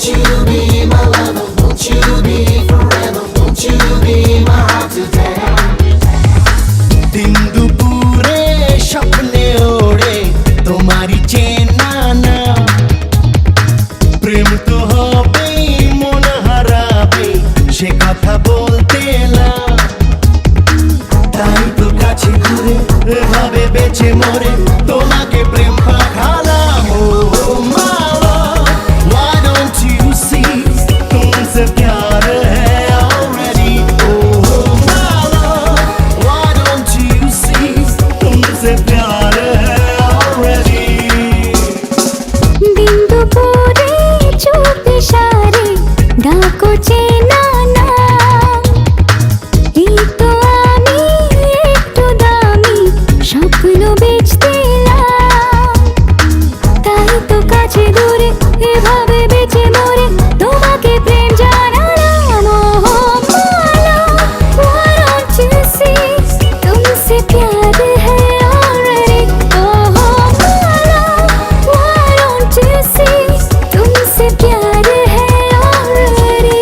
Won't you be my lover? Won't you be forever? Won't you be my heart today? दिन दुपुरे স্বপ্নে ওড়ে তোমারই চেনা নাম প্রেম তো হবেই মন হারাবে সে কথা বলতে না তাই তো কাছে ঘুরে এভাবে বেঁচে মরে তোমাকে প্রেম পাঠালাম Oh my love, why don't you see तुमसे प्यार है already Oh my love, why don't you see तुमसे प्यार है already दिन दुपुरे चुप इशारे डाको চেনা নাম এই তো আমি একটু দামি স্বপ্ন বেচতে এলাম তাই তো কাছে দূরে এভাবে বেঁচে মরে তোমাকে প্রেম জানালাম Oh my love, why don't you see तुमसे प्यार है already Oh my love, why don't you see तुमसे प्यार है already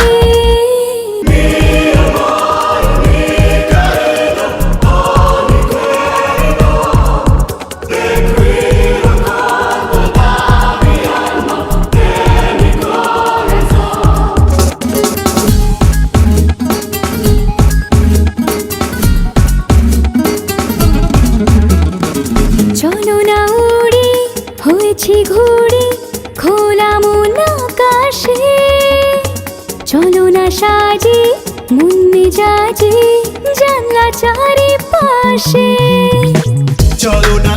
চলো না উড়ি হয়েছি ঘুড়ি খোলা মন আকাশে চলো না সাজি মন মেজাজি জানলা চারিপাশে চলো না